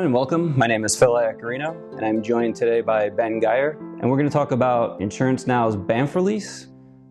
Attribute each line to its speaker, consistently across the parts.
Speaker 1: everyone, and welcome. My name is Phil Iacarino, and I'm joined today by Ben Geyer, and we're going to talk about InsuranceNow's Banff release.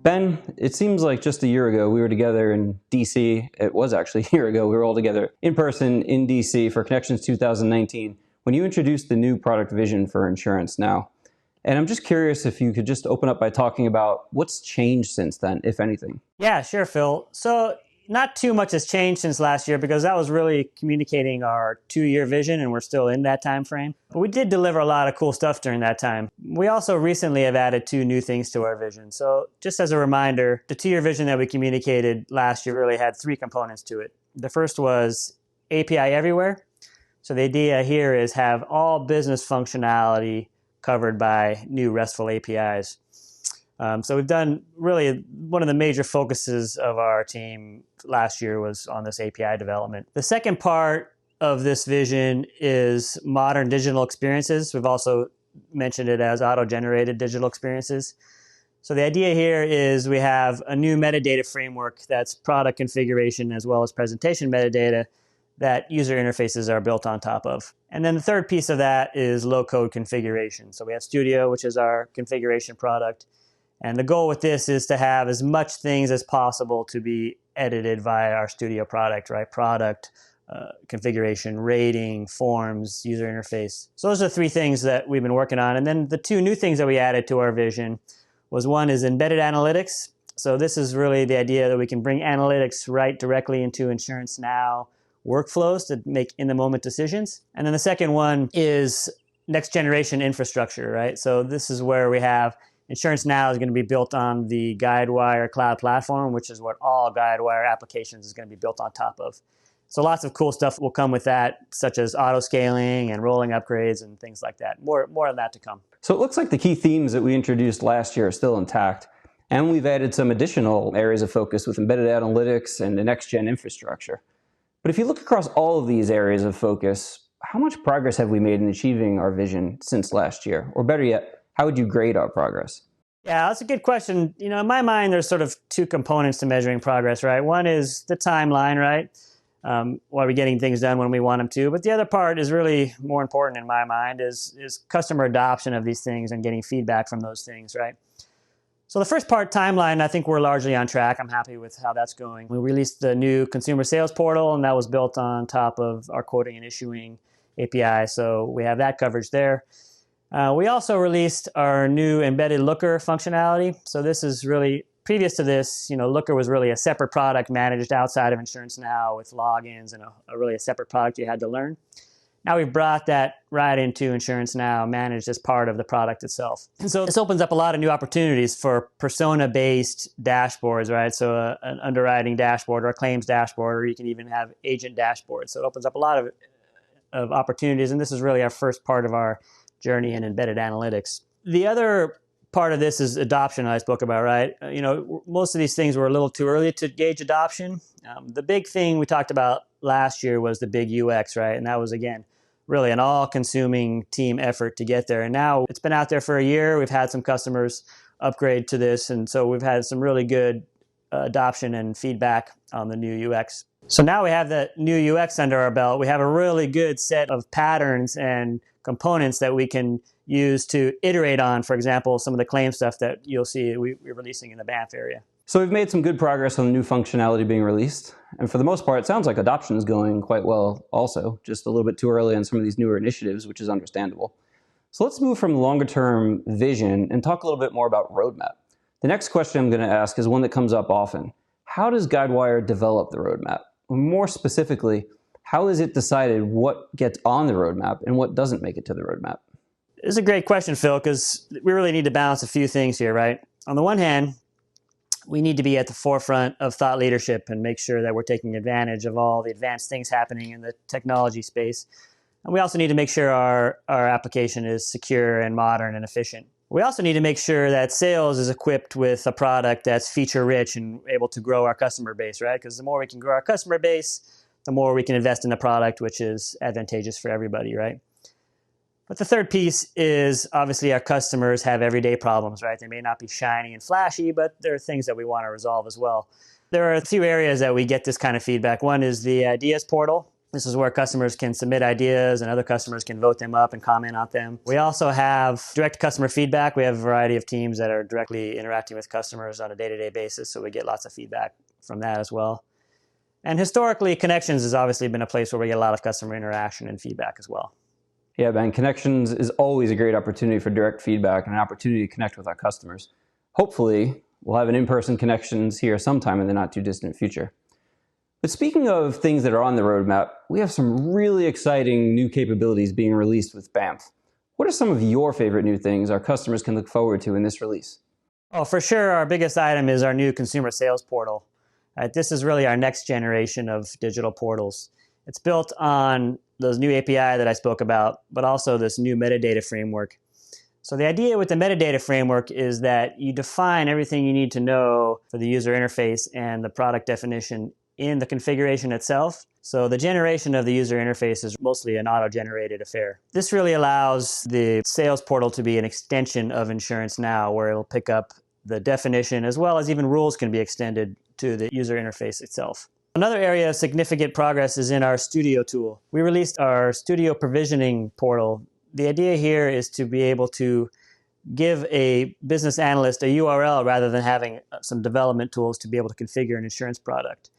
Speaker 1: Ben, it seems like just a year ago we were together in DC. It was actually a year ago. We were all together in person in DC for Connections 2019 when you introduced the new product vision for InsuranceNow. And I'm just curious if you could just open up by talking about what's changed since then, if anything.
Speaker 2: Yeah, sure, Phil. So not too much has changed since last year because that was really communicating our 2-year vision, and we're still in that time frame. But we did deliver a lot of cool stuff during that time. We also recently have added 2 new things to our vision. So just as a reminder, the 2-year vision that we communicated last year really had 3 components to it. The first was API everywhere. So the idea here is have all business functionality covered by new RESTful APIs. So we've done really one of the major focuses of our team last year was on this API development. The second part of this vision is modern digital experiences. We've also mentioned it as auto-generated digital experiences. So the idea here is we have a new metadata framework that's product configuration as well as presentation metadata that user interfaces are built on top of. And then the third piece of that is low-code configuration. So we have Studio, which is our configuration product. And the goal with this is to have as much things as possible to be edited via our Studio product, right? Product, configuration, rating, forms, user interface. So those are 3 things that we've been working on. And then the 2 new things that we added to our vision was one is embedded analytics. So this is really the idea that we can bring analytics right directly into InsuranceNow workflows to make in-the-moment decisions. And then the second one is next generation infrastructure, right? So this is where we have InsuranceNow is going to be built on the Guidewire cloud platform, which is what all Guidewire applications is going to be built on top of. So lots of cool stuff will come with that, such as auto-scaling and rolling upgrades and things like that. More on that to come.
Speaker 1: So it looks like the key themes that we introduced last year are still intact, and we've added some additional areas of focus with embedded analytics and the next-gen infrastructure. But if you look across all of these areas of focus, how much progress have we made in achieving our vision since last year? Or better yet, how would you grade our progress?
Speaker 2: Yeah, that's a good question. You know, in my mind, there's sort of 2 components to measuring progress, right? One is the timeline, right? Are we getting things done when we want them to? But the other part is really more important in my mind is customer adoption of these things and getting feedback from those things, right? So the first part, timeline, I think we're largely on track. I'm happy with how that's going. We released the new consumer sales portal, and that was built on top of our quoting and issuing API. So we have that coverage there. We also released our new embedded Looker functionality. So this is really, previous to this, Looker was really a separate product managed outside of InsuranceNow with logins and a separate product you had to learn. Now we've brought that right into InsuranceNow, managed as part of the product itself. And so this opens up a lot of new opportunities for persona-based dashboards, right? So an underwriting dashboard or a claims dashboard, or you can even have agent dashboards. So it opens up a lot of opportunities, and this is really our first part of our journey in embedded analytics. The other part of this is adoption I spoke about, right? Most of these things were a little too early to gauge adoption. The big thing we talked about last year was the big UX, right? And that was, again, really an all-consuming team effort to get there. And now it's been out there for a year. We've had some customers upgrade to this, and so we've had some really good adoption and feedback on the new UX. So now we have the new UX under our belt. We have a really good set of patterns and components that we can use to iterate on, for example, some of the claim stuff that you'll see we're releasing in the Banff area.
Speaker 1: So we've made some good progress on the new functionality being released. And for the most part, it sounds like adoption is going quite well also, just a little bit too early on some of these newer initiatives, which is understandable. So let's move from the longer-term vision and talk a little bit more about roadmap. The next question I'm going to ask is one that comes up often. How does Guidewire develop the roadmap? More specifically, how is it decided what gets on the roadmap and what doesn't make it to the roadmap?
Speaker 2: It's a great question, Phil, because we really need to balance a few things here, right? On the one hand, we need to be at the forefront of thought leadership and make sure that we're taking advantage of all the advanced things happening in the technology space. And we also need to make sure our application is secure and modern and efficient. We also need to make sure that sales is equipped with a product that's feature-rich and able to grow our customer base, right? Because the more we can grow our customer base, the more we can invest in the product, which is advantageous for everybody, right? But the third piece is obviously our customers have everyday problems, right? They may not be shiny and flashy, but there are things that we want to resolve as well. There are a few areas that we get this kind of feedback. One is the ideas portal. This is where customers can submit ideas and other customers can vote them up and comment on them. We also have direct customer feedback. We have a variety of teams that are directly interacting with customers on a day-to-day basis, so we get lots of feedback from that as well. And historically, Connections has obviously been a place where we get a lot of customer interaction and feedback as well.
Speaker 1: Yeah, Ben, Connections is always a great opportunity for direct feedback and an opportunity to connect with our customers. Hopefully, we'll have an in-person Connections here sometime in the not-too-distant future. But speaking of things that are on the roadmap, we have some really exciting new capabilities being released with Banff. What are some of your favorite new things our customers can look forward to in this release?
Speaker 2: Oh, for sure, our biggest item is our new consumer sales portal. This is really our next generation of digital portals. It's built on those new API that I spoke about, but also this new metadata framework. So the idea with the metadata framework is that you define everything you need to know for the user interface and the product definition in the configuration itself. So the generation of the user interface is mostly an auto-generated affair. This really allows the sales portal to be an extension of InsuranceNow, where it'll pick up the definition as well as even rules can be extended to the user interface itself. Another area of significant progress is in our Studio tool. We released our Studio provisioning portal. The idea here is to be able to give a business analyst a URL rather than having some development tools to be able to configure an insurance product.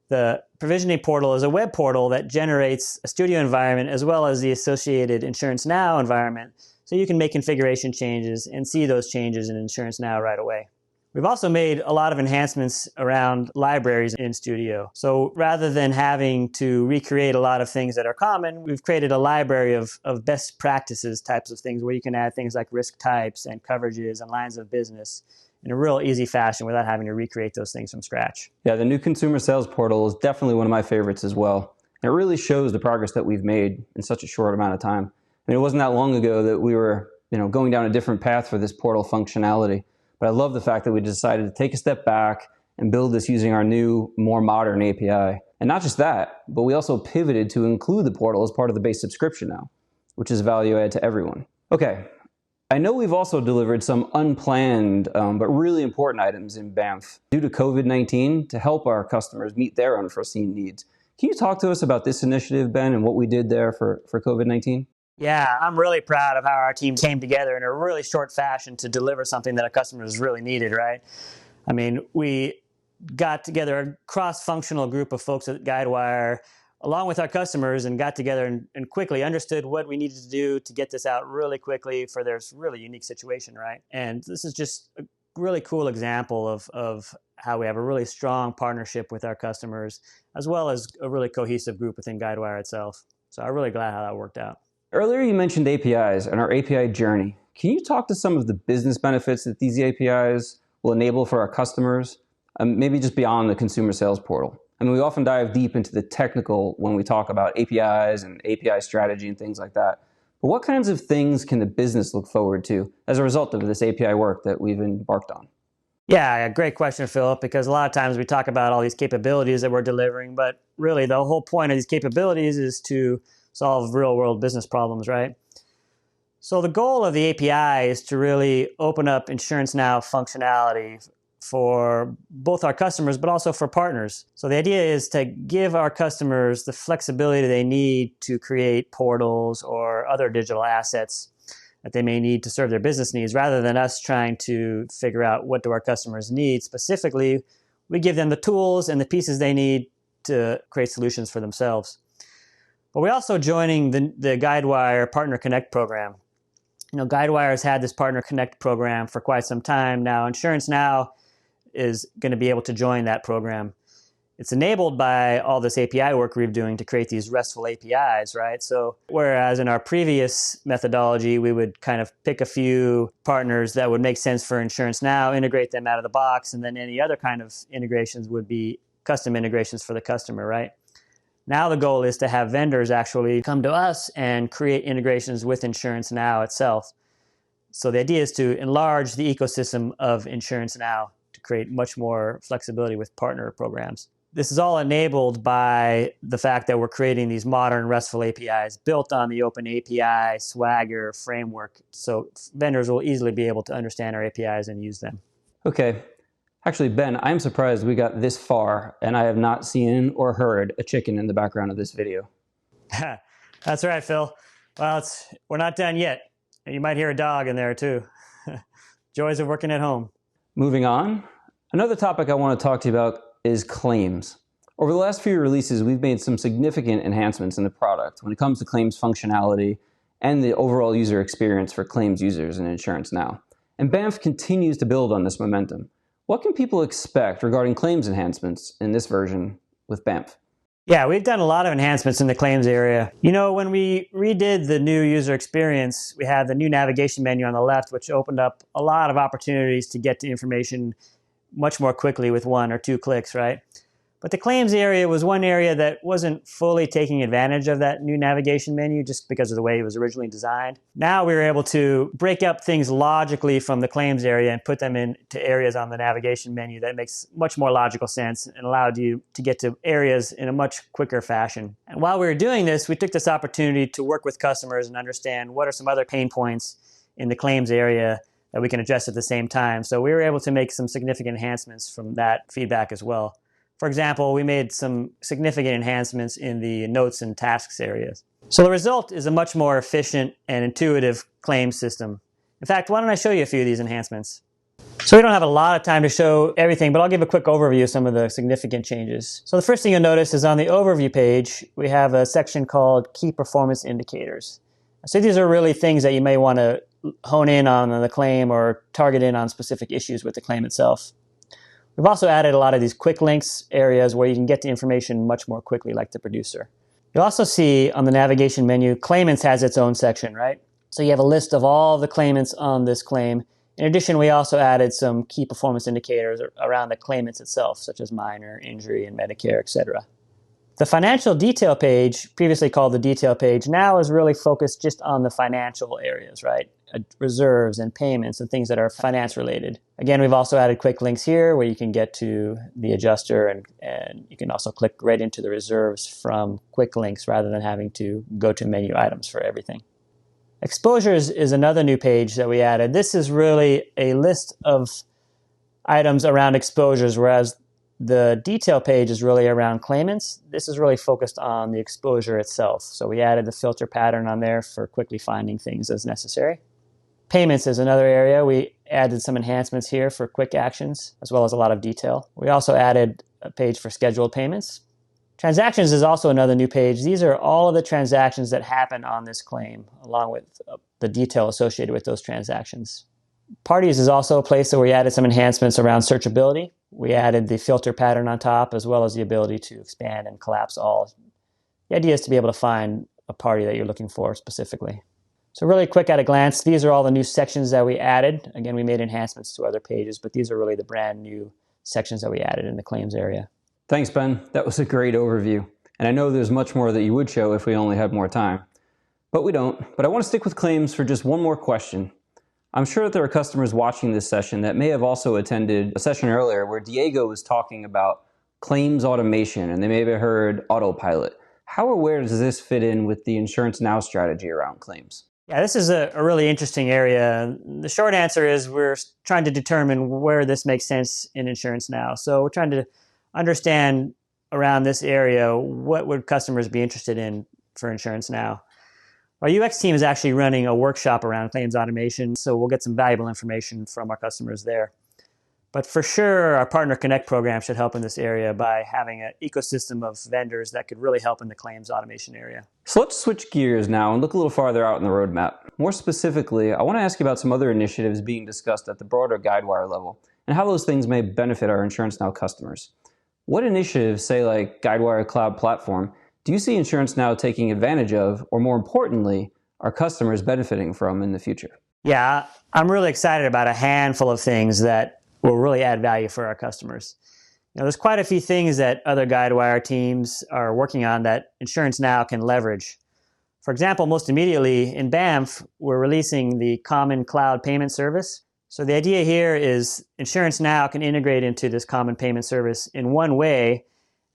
Speaker 2: The provisioning portal is a web portal that generates a Studio environment as well as the associated InsuranceNow environment, so you can make configuration changes and see those changes in InsuranceNow right away. We've also made a lot of enhancements around libraries in Studio. So rather than having to recreate a lot of things that are common, we've created a library of best practices types of things where you can add things like risk types and coverages and lines of business in a real easy fashion without having to recreate those things from scratch.
Speaker 1: Yeah, the new consumer sales portal is definitely one of my favorites as well. And it really shows the progress that we've made in such a short amount of time. I mean, it wasn't that long ago that we were, going down a different path for this portal functionality. But I love the fact that we decided to take a step back and build this using our new, more modern API. And not just that, but we also pivoted to include the portal as part of the base subscription now, which is a value add to everyone. Okay, I know we've also delivered some unplanned but really important items in Banff due to COVID-19 to help our customers meet their unforeseen needs. Can you talk to us about this initiative, Ben, and what we did there for COVID-19?
Speaker 2: Yeah, I'm really proud of how our team came together in a really short fashion to deliver something that our customers really needed, right? I mean, we got together a cross-functional group of folks at Guidewire along with our customers and got together and quickly understood what we needed to do to get this out really quickly for their really unique situation, right? And this is just a really cool example of how we have a really strong partnership with our customers, as well as a really cohesive group within Guidewire itself. So I'm really glad how that worked out.
Speaker 1: Earlier you mentioned APIs and our API journey. Can you talk to some of the business benefits that these APIs will enable for our customers, maybe just beyond the consumer sales portal? I mean, we often dive deep into the technical when we talk about APIs and API strategy and things like that. But what kinds of things can the business look forward to as a result of this API work that we've embarked on?
Speaker 2: Yeah, great question, Philip, because a lot of times we talk about all these capabilities that we're delivering, but really the whole point of these capabilities is to solve real-world business problems, right? So the goal of the API is to really open up InsuranceNow functionality for both our customers, but also for partners. So the idea is to give our customers the flexibility they need to create portals or other digital assets that they may need to serve their business needs, rather than us trying to figure out what do our customers need specifically. We give them the tools and the pieces they need to create solutions for themselves. But we're also joining the Guidewire Partner Connect program. Guidewire has had this Partner Connect program for quite some time now. InsuranceNow is going to be able to join that program. It's enabled by all this API work we're doing to create these RESTful APIs, right? So whereas in our previous methodology, we would kind of pick a few partners that would make sense for InsuranceNow, integrate them out of the box, and then any other kind of integrations would be custom integrations for the customer, right? Now the goal is to have vendors actually come to us and create integrations with InsuranceNow itself. So the idea is to enlarge the ecosystem of InsuranceNow to create much more flexibility with partner programs. This is all enabled by the fact that we're creating these modern RESTful APIs built on the Open API Swagger framework. So vendors will easily be able to understand our APIs and use them.
Speaker 1: Okay. Actually, Ben, I'm surprised we got this far and I have not seen or heard a chicken in the background of this video.
Speaker 2: That's right, Phil. Well, we're not done yet. You might hear a dog in there too. Joys of working at home.
Speaker 1: Moving on, another topic I want to talk to you about is claims. Over the last few releases, we've made some significant enhancements in the product when it comes to claims functionality and the overall user experience for claims users in InsuranceNow. And Banff continues to build on this momentum. What can people expect regarding claims enhancements in this version with Banff?
Speaker 2: Yeah, we've done a lot of enhancements in the claims area. You know, when we redid the new user experience, we had the new navigation menu on the left, which opened up a lot of opportunities to get to information much more quickly with 1 or 2 clicks, right? But the claims area was one area that wasn't fully taking advantage of that new navigation menu just because of the way it was originally designed. Now we were able to break up things logically from the claims area and put them into areas on the navigation menu that makes much more logical sense and allowed you to get to areas in a much quicker fashion. And while we were doing this, we took this opportunity to work with customers and understand what are some other pain points in the claims area that we can address at the same time. So we were able to make some significant enhancements from that feedback as well. For example, we made some significant enhancements in the notes and tasks areas. So the result is a much more efficient and intuitive claims system. In fact, why don't I show you a few of these enhancements? So we don't have a lot of time to show everything, but I'll give a quick overview of some of the significant changes. So the first thing you'll notice is on the overview page, we have a section called Key Performance Indicators. So these are really things that you may want to hone in on the claim or target in on specific issues with the claim itself. We've also added a lot of these quick links areas where you can get the information much more quickly, like the producer. You'll also see on the navigation menu, claimants has its own section, right? So you have a list of all the claimants on this claim. In addition, we also added some key performance indicators around the claimants itself, such as minor, injury, and Medicare, etc. The financial detail page, previously called the detail page, now is really focused just on the financial areas, right? Reserves and payments and things that are finance related. Again, we've also added quick links here where you can get to the adjuster and you can also click right into the reserves from quick links rather than having to go to menu items for everything. Exposures is another new page that we added. This is really a list of items around exposures, whereas the detail page is really around claimants. This is really focused on the exposure itself. So we added the filter pattern on there for quickly finding things as necessary. Payments is another area. We added some enhancements here for quick actions, as well as a lot of detail. We also added a page for scheduled payments. Transactions is also another new page. These are all of the transactions that happen on this claim, along with the detail associated with those transactions. Parties is also a place where we added some enhancements around searchability. We added the filter pattern on top, as well as the ability to expand and collapse all. The idea is to be able to find a party that you're looking for specifically. So really quick at a glance, these are all the new sections that we added. Again, we made enhancements to other pages, but these are really the brand new sections that we added in the claims area.
Speaker 1: Thanks, Ben. That was a great overview. And I know there's much more that you would show if we only had more time. But we don't. But I want to stick with claims for just one more question. I'm sure that there are customers watching this session that may have also attended a session earlier where Diego was talking about claims automation, and they may have heard autopilot. How aware does this fit in with the InsuranceNow strategy around claims?
Speaker 2: Yeah, this is a really interesting area. The short answer is we're trying to determine where this makes sense in InsuranceNow. So we're trying to understand around this area, what would customers be interested in for InsuranceNow? Our UX team is actually running a workshop around claims automation, so we'll get some valuable information from our customers there. But for sure, our Partner Connect program should help in this area by having an ecosystem of vendors that could really help in the claims automation area.
Speaker 1: So let's switch gears now and look a little farther out in the roadmap. More specifically, I want to ask you about some other initiatives being discussed at the broader Guidewire level and how those things may benefit our InsuranceNow customers. What initiatives, say like Guidewire Cloud Platform, do you see InsuranceNow taking advantage of, or more importantly, are customers benefiting from in the future?
Speaker 2: Yeah, I'm really excited about a handful of things that will really add value for our customers. There's quite a few things that other Guidewire teams are working on that InsuranceNow can leverage. For example, most immediately in Banff, we're releasing the Common Cloud Payment Service. So the idea here is InsuranceNow can integrate into this common payment service in one way,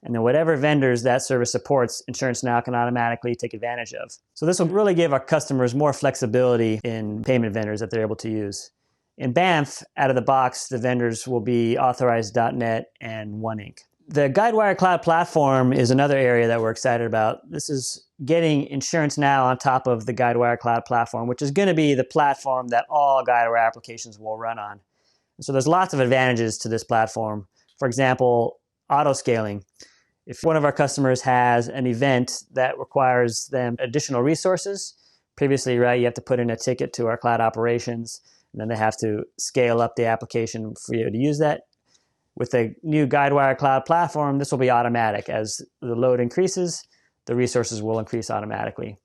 Speaker 2: and then whatever vendors that service supports, InsuranceNow can automatically take advantage of. So this will really give our customers more flexibility in payment vendors that they're able to use. In Banff, out of the box, the vendors will be Authorize.net and OneInc. The Guidewire Cloud Platform is another area that we're excited about. This is getting InsuranceNow on top of the Guidewire Cloud Platform, which is going to be the platform that all Guidewire applications will run on. So there's lots of advantages to this platform. For example, auto-scaling. If one of our customers has an event that requires them additional resources, previously, right, you have to put in a ticket to our cloud operations, and then they have to scale up the application for you to use that. With the new Guidewire Cloud Platform, this will be automatic. As the load increases, the resources will increase automatically.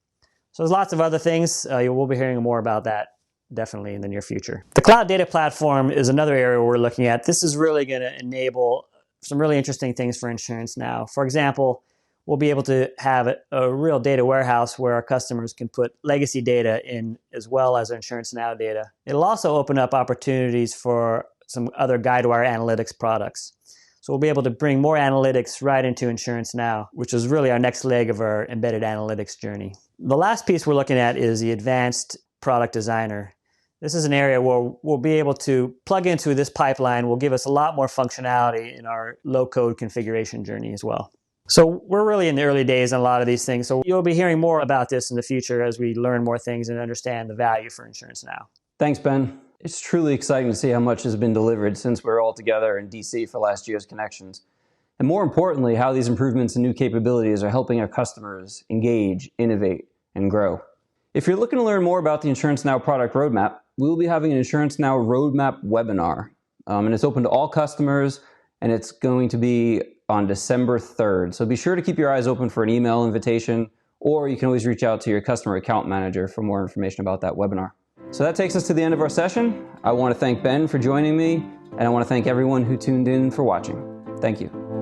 Speaker 2: So there's lots of other things. You will be hearing more about that definitely in the near future. The Cloud Data Platform is another area we're looking at. This is really going to enable some really interesting things for InsuranceNow. For example, we'll be able to have a real data warehouse where our customers can put legacy data in as well as InsuranceNow data. It'll also open up opportunities for some other Guidewire analytics products. So we'll be able to bring more analytics right into InsuranceNow, which is really our next leg of our embedded analytics journey. The last piece we're looking at is the Advanced Product Designer. This is an area where we'll be able to plug into this pipeline, will give us a lot more functionality in our low-code configuration journey as well. So we're really in the early days on a lot of these things. So you'll be hearing more about this in the future as we learn more things and understand the value for InsuranceNow.
Speaker 1: Thanks, Ben. It's truly exciting to see how much has been delivered since we were all together in DC for last year's Connections. And more importantly, how these improvements and new capabilities are helping our customers engage, innovate, and grow. If you're looking to learn more about the InsuranceNow product roadmap, we will be having an InsuranceNow roadmap webinar. And it's open to all customers, and it's going to be on December 3rd. So be sure to keep your eyes open for an email invitation, or you can always reach out to your customer account manager for more information about that webinar. So that takes us to the end of our session. I want to thank Ben for joining me, and I want to thank everyone who tuned in for watching. Thank you.